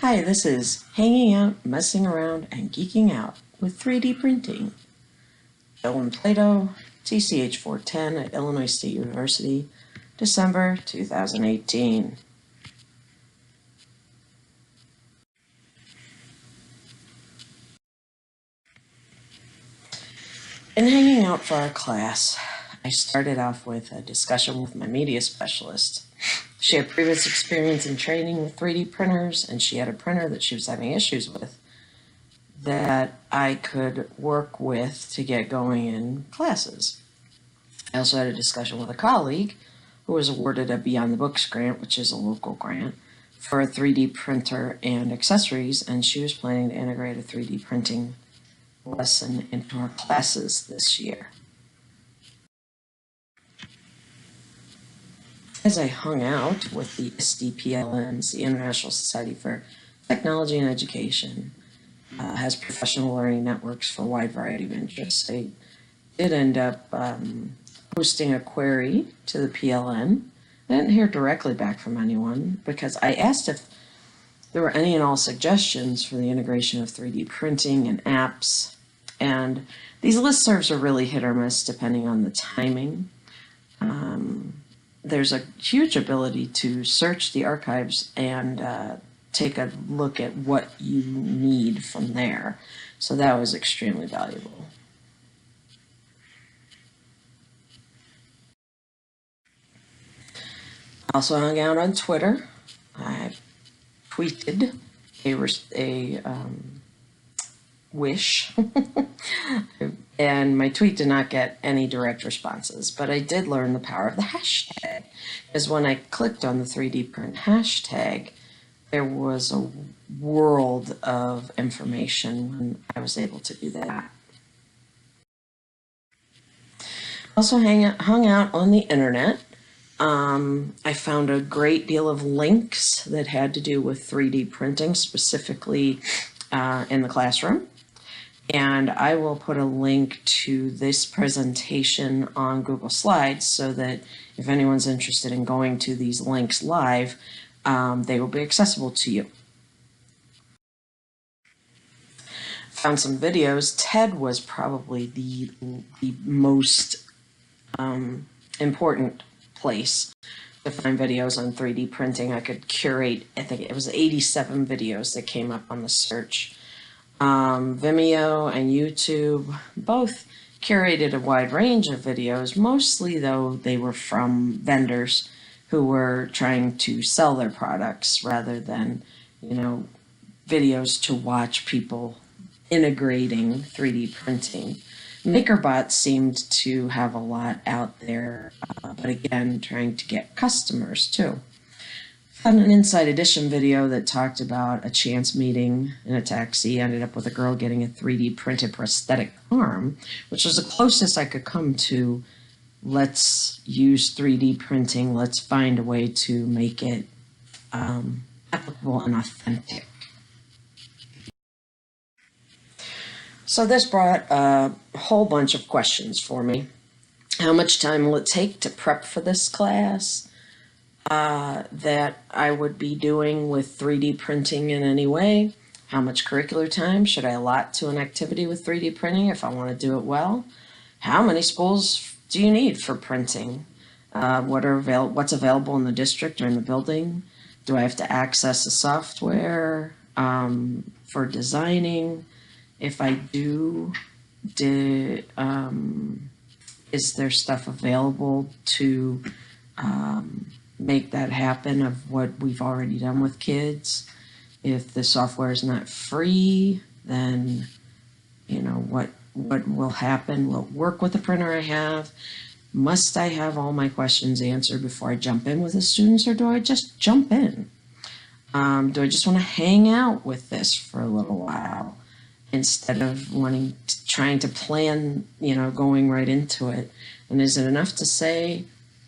Hi, this is Hanging Out, Messing Around, and Geeking Out with 3D Printing. Bill and Plato, TCH 410 at Illinois State University, December 2018. In hanging out for our class, I started off with a discussion with my media specialist. She had previous experience in training with 3D printers, and she had a printer that she was having issues with that I could work with to get going in classes. I also had a discussion with a colleague who was awarded a Beyond the Books grant, which is a local grant, for a 3D printer and accessories, and she was planning to integrate a 3D printing lesson into our classes this year. As I hung out with the SDPLNs, the International Society for Technology and Education, has professional learning networks for a wide variety of interests. I did end up posting a query to the PLN. I didn't hear directly back from anyone because I asked if there were any and all suggestions for the integration of 3D printing and apps. And these listservs are really hit or miss depending on the timing. There's a huge ability to search the archives and take a look at what you need from there. So that was extremely valuable. I also hung out on Twitter. I tweeted a wish, and my tweet did not get any direct responses, but I did learn the power of the hashtag, because when I clicked on the 3D print hashtag, there was a world of information when I was able to do that. Also hung out on the internet. I found a great deal of links that had to do with 3D printing, specifically in the classroom. And I will put a link to this presentation on Google Slides so that if anyone's interested in going to these links live, they will be accessible to you. Found some videos. TED was probably the most important place to find videos on 3D printing. I could curate, I think it was 87 videos that came up on the search. Vimeo and YouTube both curated a wide range of videos, mostly though they were from vendors who were trying to sell their products rather than, videos to watch people integrating 3D printing. MakerBot seemed to have a lot out there, but again, trying to get customers too. Found an Inside Edition video that talked about a chance meeting in a taxi. Ended up with a girl getting a 3D printed prosthetic arm, which was the closest I could come to let's use 3D printing, let's find a way to make it applicable and authentic. So this brought a whole bunch of questions for me. How much time will it take to prep for this class? That I would be doing with 3D printing in any way? How much curricular time should I allot to an activity with 3D printing if I want to do it well? How many spools do you need for printing? What's available in the district or in the building? Do I have to access the software for designing? If I do, is there stuff available to make that happen of what we've already done with kids? If the software is not free, then what will happen? Will it work with the printer I have? Must I have all my questions answered before I jump in with the students, or do I just jump in? Do I just want to hang out with this for a little while instead of trying to plan, going right into it? And is it enough to say,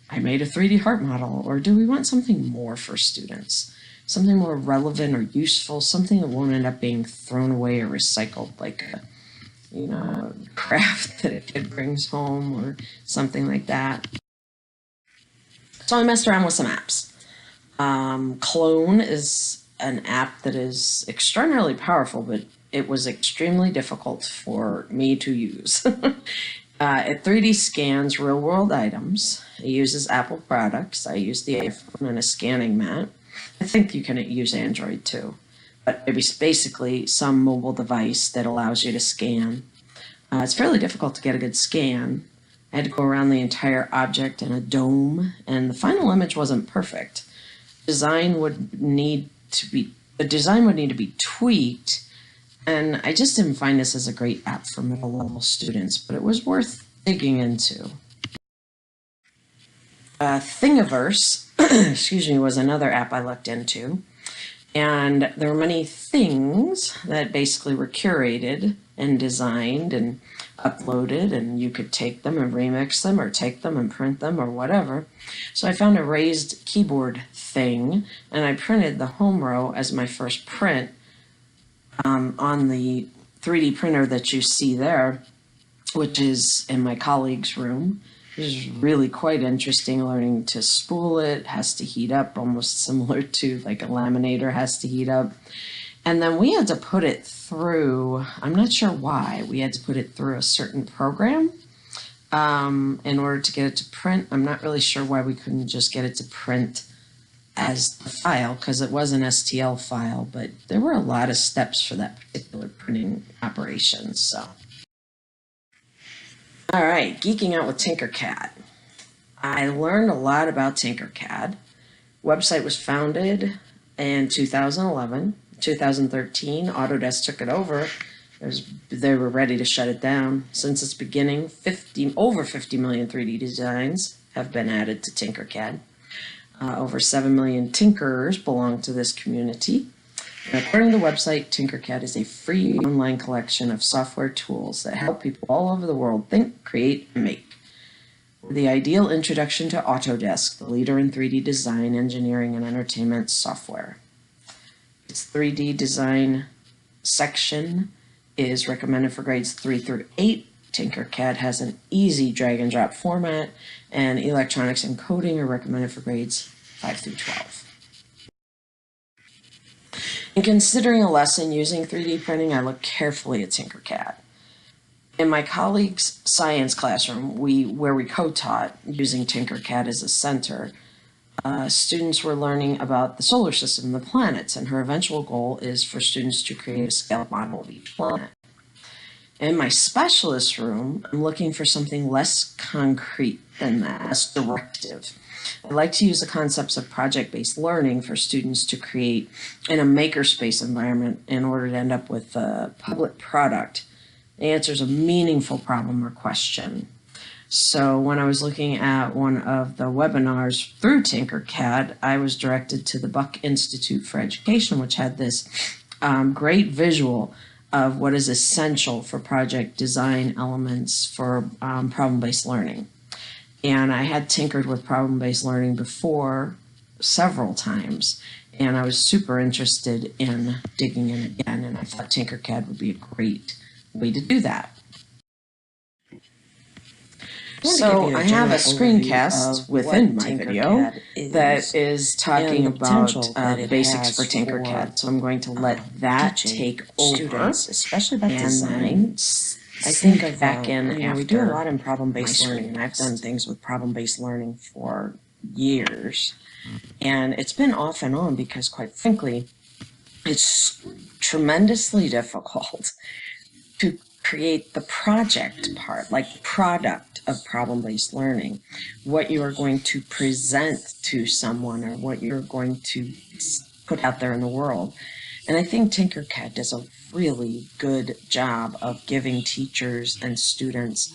I made a 3D heart model, or do we want something more for students? Something more relevant or useful, something that won't end up being thrown away or recycled, like a craft that a kid brings home or something like that. So I messed around with some apps. Clone is an app that is extraordinarily powerful, but it was extremely difficult for me to use. It 3D scans real world items. It uses Apple products. I use the iPhone and a scanning mat. I think you can use Android too, but it's basically some mobile device that allows you to scan. It's fairly difficult to get a good scan. I had to go around the entire object in a dome, and the final image wasn't perfect. The design would need to be tweaked, and I just didn't find this as a great app for middle level students, but it was worth digging into. Thingiverse, excuse me, was another app I looked into. And there were many things that basically were curated and designed and uploaded, and you could take them and remix them or take them and print them or whatever. So I found a raised keyboard thing, and I printed the home row as my first print on the 3D printer that you see there, which is in my colleague's room. It is really quite interesting learning to spool it. It has to heat up, almost similar to like a laminator has to heat up. And then we had to put it through, I'm not sure why, we had to put it through a certain program in order to get it to print. I'm not really sure why we couldn't just get it to print as the file, because it was an STL file, but there were a lot of steps for that particular printing operation. So, all right, geeking out with Tinkercad. I learned a lot about Tinkercad. Website was founded in 2011. 2013, Autodesk took it over. They were ready to shut it down. Since its beginning, over 50 million 3D designs have been added to Tinkercad. Over 7 million tinkerers belong to this community. And according to the website, Tinkercad is a free online collection of software tools that help people all over the world think, create, and make. The ideal introduction to Autodesk, the leader in 3D design, engineering, and entertainment software. Its 3D design section is recommended for grades 3 through 8. Tinkercad has an easy drag and drop format, and electronics and coding are recommended for grades 5 through 12. In considering a lesson using 3D printing, I look carefully at Tinkercad. In my colleague's science classroom, where we co-taught using Tinkercad as a center, students were learning about the solar system, the planets, and her eventual goal is for students to create a scale model of each planet. In my specialist room, I'm looking for something less concrete than that, less directive. I like to use the concepts of project-based learning for students to create in a makerspace environment in order to end up with a public product that answers a meaningful problem or question. So when I was looking at one of the webinars through Tinkercad, I was directed to the Buck Institute for Education, which had this great visual of what is essential for project design elements for problem-based learning. And I had tinkered with problem-based learning before several times, and I was super interested in digging in again, and I thought Tinkercad would be a great way to do that. So I have a screencast within my video that is talking about the basics for Tinkercad. So I'm going to let that take over, students, especially about and design. I think of back in we do a after lot in problem-based my learning, and I've done screencast. things with problem-based learning for years. And it's been off and on because, quite frankly, it's tremendously difficult to create the project part, like product of problem-based learning, what you are going to present to someone or what you're going to put out there in the world. And I think Tinkercad does a really good job of giving teachers and students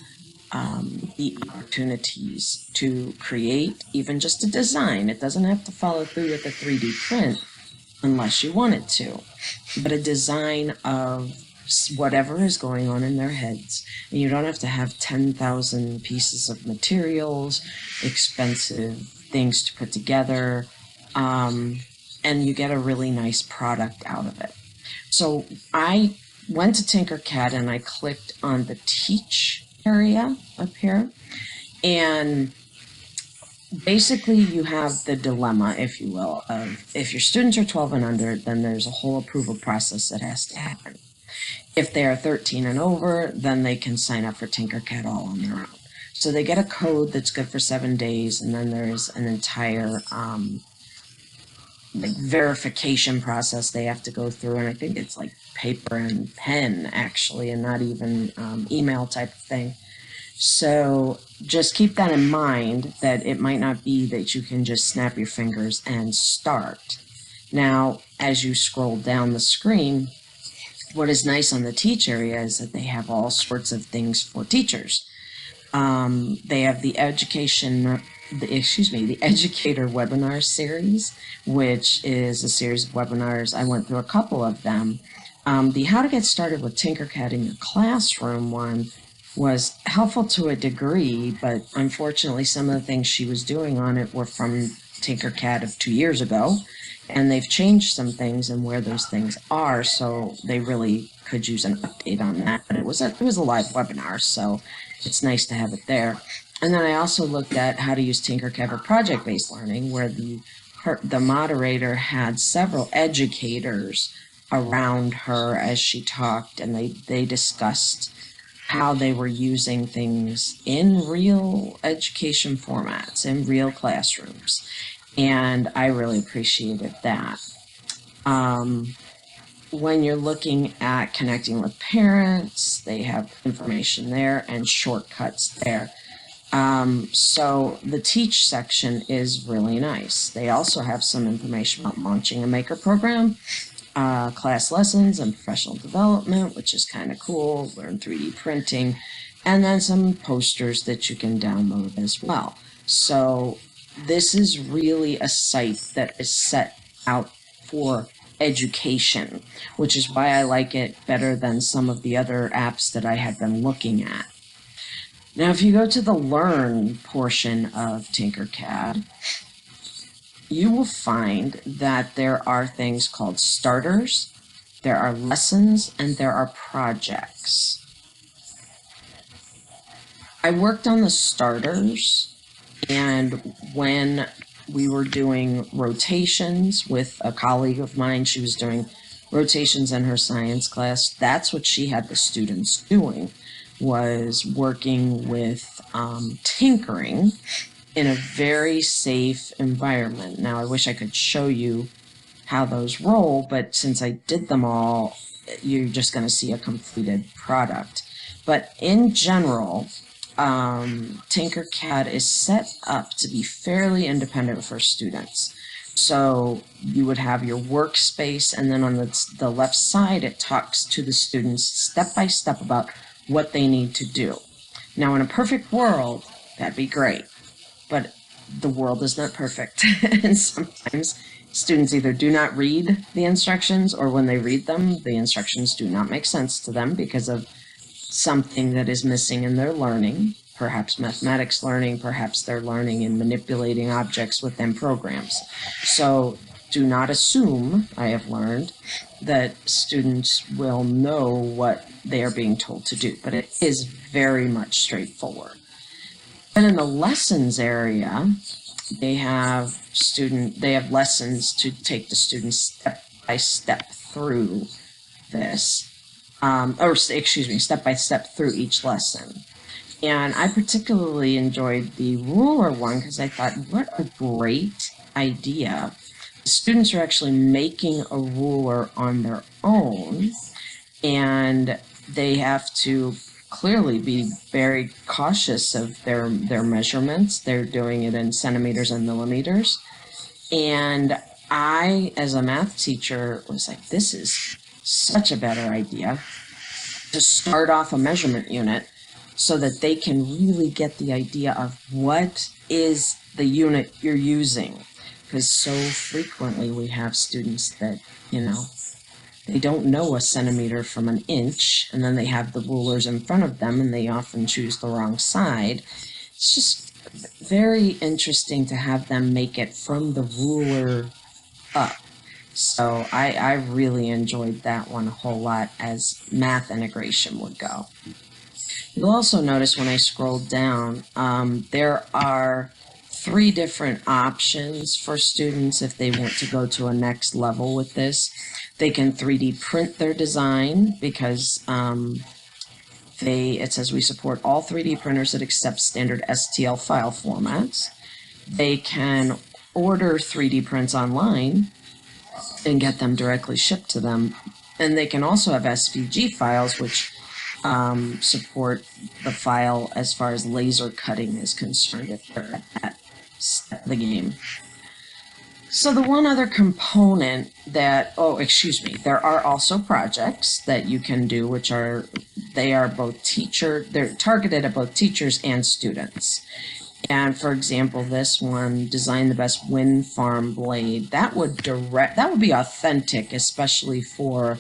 the opportunities to create even just a design. It doesn't have to follow through with a 3D print unless you want it to, but a design of whatever is going on in their heads. And you don't have to have 10,000 pieces of materials, expensive things to put together, and you get a really nice product out of it. So I went to Tinkercad and I clicked on the teach area up here, and basically you have the dilemma, if you will, of if your students are 12 and under, then there's a whole approval process that has to happen. If they are 13 and over, then they can sign up for Tinkercad all on their own. So they get a code that's good for 7 days, and then there's an entire like verification process they have to go through, and I think it's like paper and pen actually, and not even email type of thing. So just keep that in mind, that it might not be that you can just snap your fingers and start. Now, as you scroll down the screen, what is nice on the teach area is that they have all sorts of things for teachers. They have the the educator webinar series, which is a series of webinars. I went through a couple of them. The How to Get Started with Tinkercad in Your Classroom one was helpful to a degree, but unfortunately some of the things she was doing on it were from Tinkercad of 2 years ago, and they've changed some things and where those things are, so they really could use an update on that. But it was a live webinar, so it's nice to have it there. And then I also looked at how to use Tinkercad for project-based learning, where the moderator had several educators around her as she talked, and they discussed how they were using things in real education formats, in real classrooms. And I really appreciated that. When you're looking at connecting with parents, they have information there and shortcuts there. So the teach section is really nice. They also have some information about launching a maker program, class lessons and professional development, which is kind of cool, learn 3D printing, and then some posters that you can download as well. So this is really a site that is set out for education, which is why I like it better than some of the other apps that I had been looking at. Now, if you go to the Learn portion of Tinkercad, you will find that there are things called starters, there are lessons, and there are projects. I worked on the starters, and when we were doing rotations with a colleague of mine, she was doing rotations in her science class. That's what she had the students doing, was working with tinkering in a very safe environment. Now, I wish I could show you how those roll, but since I did them all, you're just going to see a completed product. But in general, Tinkercad is set up to be fairly independent for students. So you would have your workspace, and then on the left side, it talks to the students step by step about what they need to do. Now, in a perfect world, that'd be great, but the world is not perfect. And sometimes students either do not read the instructions, or when they read them, the instructions do not make sense to them because of something that is missing in their learning, perhaps mathematics learning, perhaps they're learning in manipulating objects within programs. So do not assume, I have learned, that students will know what they are being told to do, but it is very much straightforward. And in the lessons area, they have lessons to take the students step by step through this, step by step through each lesson. And I particularly enjoyed the ruler one because I thought, what a great idea. The students are actually making a ruler on their own, and they have to clearly be very cautious of their measurements. They're doing it in centimeters and millimeters. And I, as a math teacher, was like, this is such a better idea to start off a measurement unit so that they can really get the idea of what is the unit you're using. Because so frequently we have students that, they don't know a centimeter from an inch, and then they have the rulers in front of them and they often choose the wrong side. It's just very interesting to have them make it from the ruler up. So I really enjoyed that one a whole lot as math integration would go. You'll also notice when I scroll down, there are 3 different options for students if they want to go to a next level with this. They can 3D print their design because it says we support all 3D printers that accept standard STL file formats. They can order 3D prints online and get them directly shipped to them. And they can also have SVG files, which support the file as far as laser cutting is concerned if they're at that step of the game. So the one other component that, there are also projects that you can do, which are, they're targeted at both teachers and students. And for example, this one, design the best wind farm blade, that would be authentic, especially for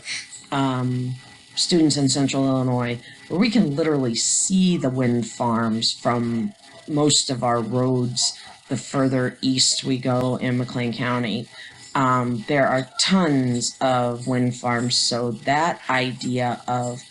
students in Central Illinois, where we can literally see the wind farms from most of our roads the further east we go in McLean County. There are tons of wind farms, so that idea of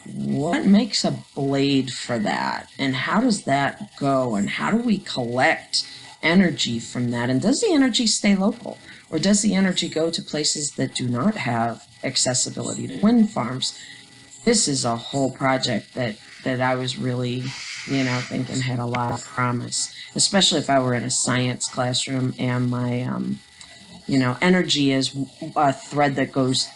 what makes a blade for that, and how does that go, and how do we collect energy from that, and does the energy stay local, or does the energy go to places that do not have accessibility to wind farms? This is a whole project that I was really, thinking had a lot of promise, especially if I were in a science classroom and my, energy is a thread that goes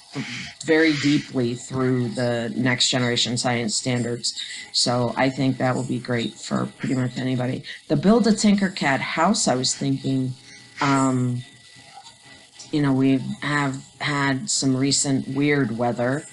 very deeply through the next generation science standards. So I think that will be great for pretty much anybody. The Build a Tinkercad house, I was thinking, we have had some recent weird weather.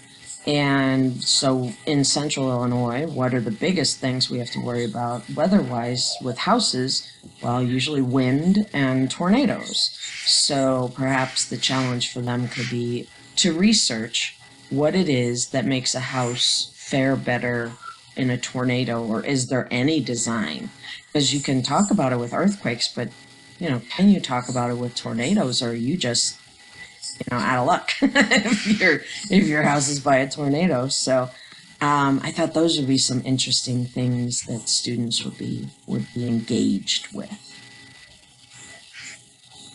And so in Central Illinois, what are the biggest things we have to worry about weather-wise with houses? Well, usually wind and tornadoes. So perhaps the challenge for them could be to research what it is that makes a house fare better in a tornado, or is there any design? Because you can talk about it with earthquakes, but can you talk about it with tornadoes, or are you just out of luck if your house is by a tornado? So I thought those would be some interesting things that students would be engaged with.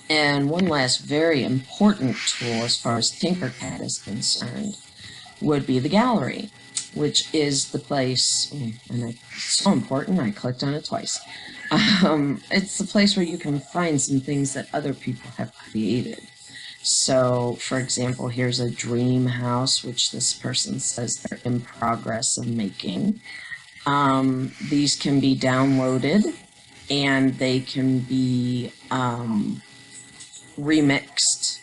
And one last very important tool as far as Tinkercad is concerned would be the gallery, which is the place, and it's so important, I clicked on it twice. It's the place where you can find some things that other people have created. So, for example, here's a dream house, which this person says they're in progress of making. These can be downloaded, and they can be remixed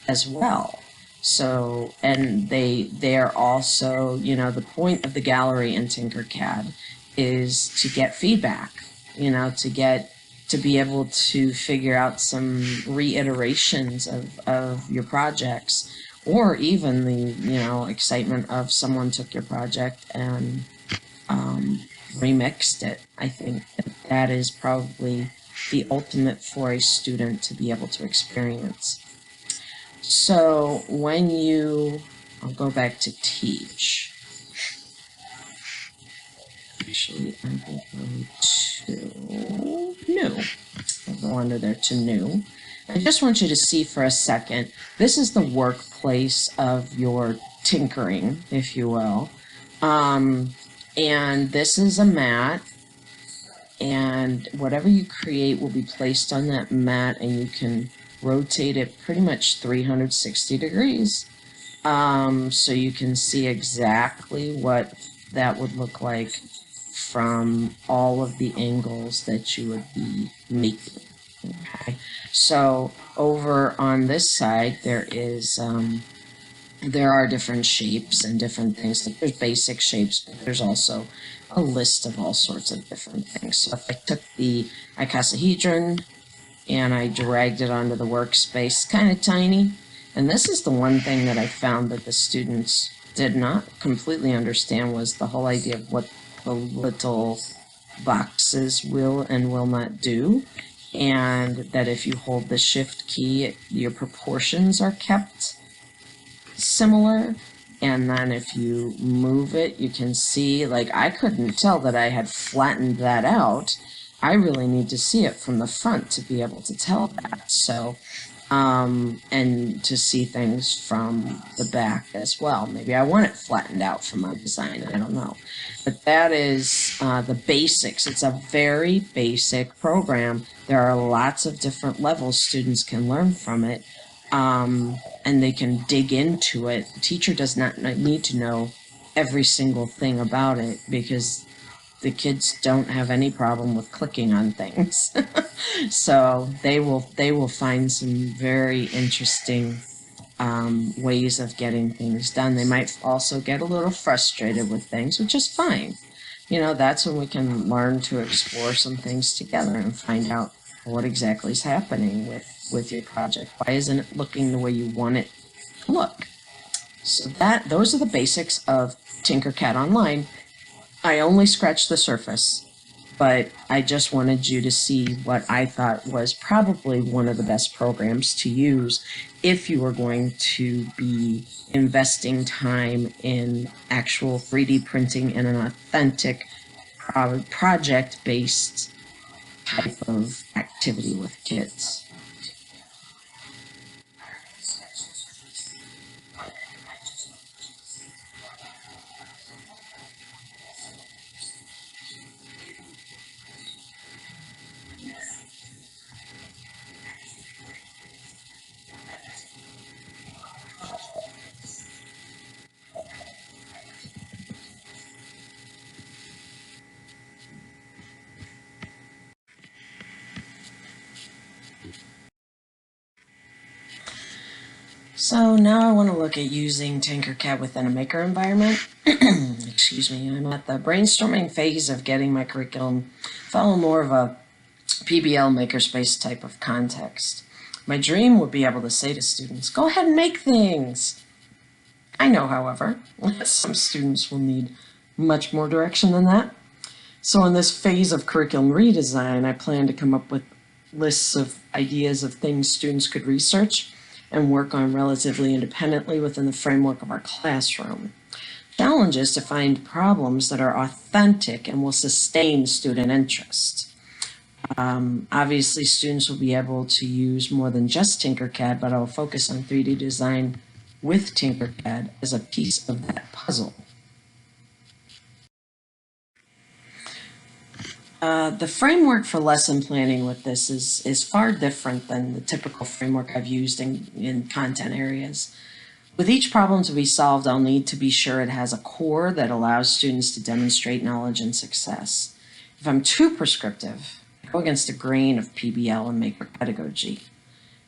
as well. So, and they're also, the point of the gallery in Tinkercad is to get feedback, to be able to figure out some reiterations of your projects, or even the, excitement of someone took your project and remixed it. I think that is probably the ultimate for a student to be able to experience. So I'll go back to teach. Actually, I will go to new. I'll go under there to new. I just want you to see for a second, this is the workplace of your tinkering, if you will. And this is a mat, and whatever you create will be placed on that mat, and you can rotate it pretty much 360 degrees. So you can see exactly what that would look like from all of the angles that you would be making. Okay, so over on this side there are different shapes and different things. Like there's basic shapes, but there's also a list of all sorts of different things. So if I took the icosahedron and I dragged it onto the workspace, kind of tiny. And this is the one thing that I found that the students did not completely understand, was the whole idea of what the little boxes will and will not do. And that if you hold the shift key, your proportions are kept similar. And then if you move it, you can see, like, I couldn't tell that I had flattened that out. I really need to see it from the front to be able to tell that. So, and to see things from the back as well. Maybe I want it flattened out for my design. I don't know. But that is the basics. It's a very basic program. There are lots of different levels students can learn from it, and they can dig into it. The teacher does not need to know every single thing about it because the kids don't have any problem with clicking on things. So they will find some very interesting ways of getting things done. They might also get a little frustrated with things, which is fine. You know, that's when we can learn to explore some things together and find out what exactly is happening with your project. Why isn't it looking the way you want it to look? So those are the basics of Tinkercad Online. I only scratched the surface, but I just wanted you to see what I thought was probably one of the best programs to use if you were going to be investing time in actual 3D printing in an authentic project-based type of activity with kids. So now I want to look at using Tinkercad within a maker environment. Excuse me, I'm at the brainstorming phase of getting my curriculum follow more of a PBL makerspace type of context. My dream would be able to say to students, go ahead and make things. I know, however, some students will need much more direction than that. So in this phase of curriculum redesign, I plan to come up with lists of ideas of things students could research and work on relatively independently within the framework of our classroom. Challenge is to find problems that are authentic and will sustain student interest. Obviously, students will be able to use more than just Tinkercad, but I'll focus on 3D design with Tinkercad as a piece of that puzzle. The framework for lesson planning with this is far different than the typical framework I've used in content areas. With each problem to be solved, I'll need to be sure it has a core that allows students to demonstrate knowledge and success. If I'm too prescriptive, I go against the grain of PBL and maker pedagogy.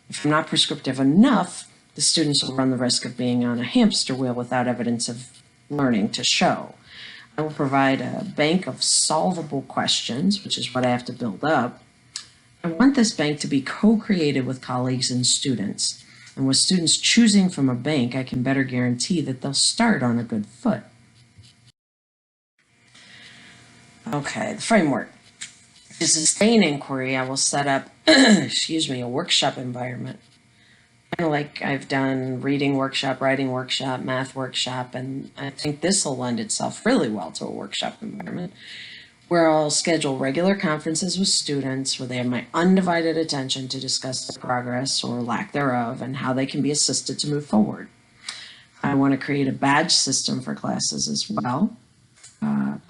If I'm not prescriptive enough, the students will run the risk of being on a hamster wheel without evidence of learning to show. I will provide a bank of solvable questions, which is what I have to build up. I want this bank to be co-created with colleagues and students. And with students choosing from a bank, I can better guarantee that they'll start on a good foot. Okay, the framework. To sustain inquiry, I will set up, excuse me, a workshop environment. Kind of like I've done reading workshop, writing workshop, math workshop, and I think this will lend itself really well to a workshop environment where I'll schedule regular conferences with students where they have my undivided attention to discuss their progress or lack thereof and how they can be assisted to move forward. I want to create a badge system for classes as well.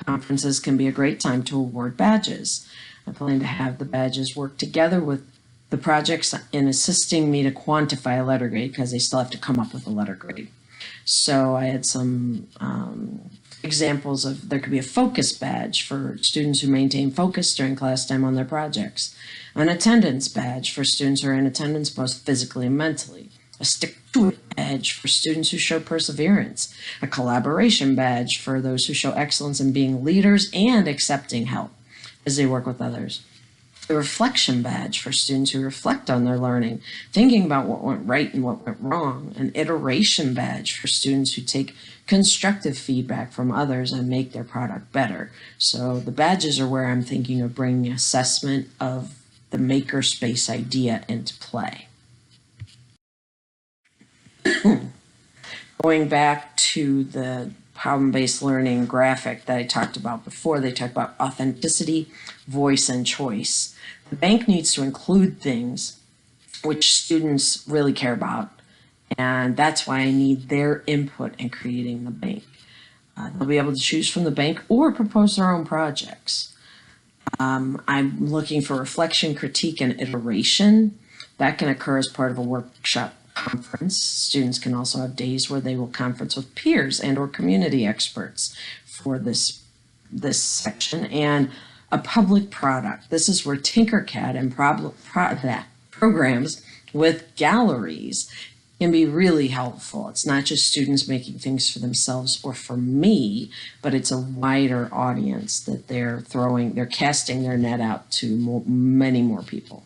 Conferences can be a great time to award badges. I plan to have the badges work together with the projects in assisting me to quantify a letter grade because they still have to come up with a letter grade. So I had some examples of there could be a focus badge for students who maintain focus during class time on their projects, an attendance badge for students who are in attendance both physically and mentally, a stick-to-it badge for students who show perseverance, a collaboration badge for those who show excellence in being leaders and accepting help as they work with others, a reflection badge for students who reflect on their learning, thinking about what went right and what went wrong, an iteration badge for students who take constructive feedback from others and make their product better. So the badges are where I'm thinking of bringing assessment of the makerspace idea into play. Going back to the problem-based learning graphic that I talked about before. They talked about authenticity, voice, and choice. The bank needs to include things which students really care about, and that's why I need their input in creating the bank. They'll be able to choose from the bank or propose their own projects. I'm looking for reflection, critique, and iteration. That can occur as part of a workshop conference. Students can also have days where they will conference with peers and or community experts for this section. And a public product. This is where Tinkercad and programs with galleries can be really helpful. It's not just students making things for themselves or for me, but it's a wider audience that they're casting their net out to many more people.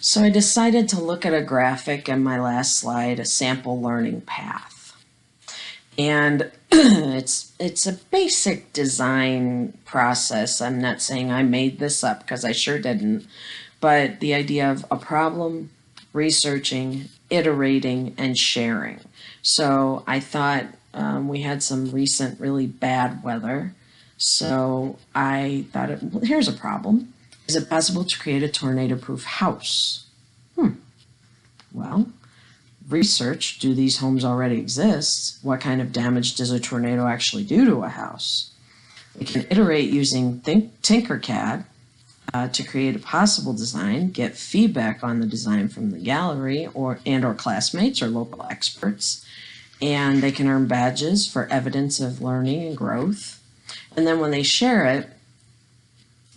So I decided to look at a graphic in my last slide, a sample learning path. And it's a basic design process. I'm not saying I made this up because I sure didn't, but the idea of a problem, researching, iterating, and sharing. So I thought we had some recent really bad weather. So I thought, here's a problem. Is it possible to create a tornado-proof house? Well, research, do these homes already exist? What kind of damage does a tornado actually do to a house? We can iterate using Tinkercad to create a possible design, get feedback on the design from the gallery or classmates or local experts, and they can earn badges for evidence of learning and growth. And then when they share it,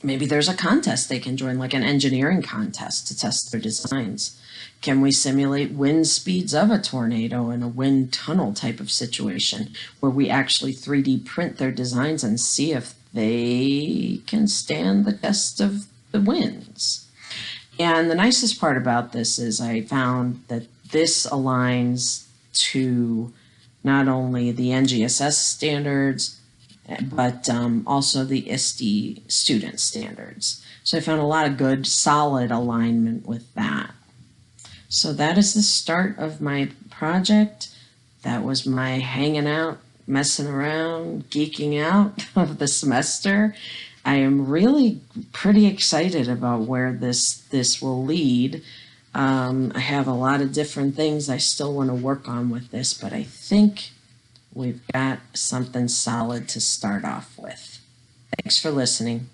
maybe there's a contest they can join, like an engineering contest to test their designs. Can we simulate wind speeds of a tornado in a wind tunnel type of situation where we actually 3D print their designs and see if they can stand the test of the winds? And the nicest part about this is I found that this aligns to not only the NGSS standards, but also the ISTE student standards. So I found a lot of good, solid alignment with that. So that is the start of my project. That was my hanging out, messing around, geeking out of the semester. I am really pretty excited about where this will lead. I have a lot of different things I still want to work on with this, but I think we've got something solid to start off with. Thanks for listening.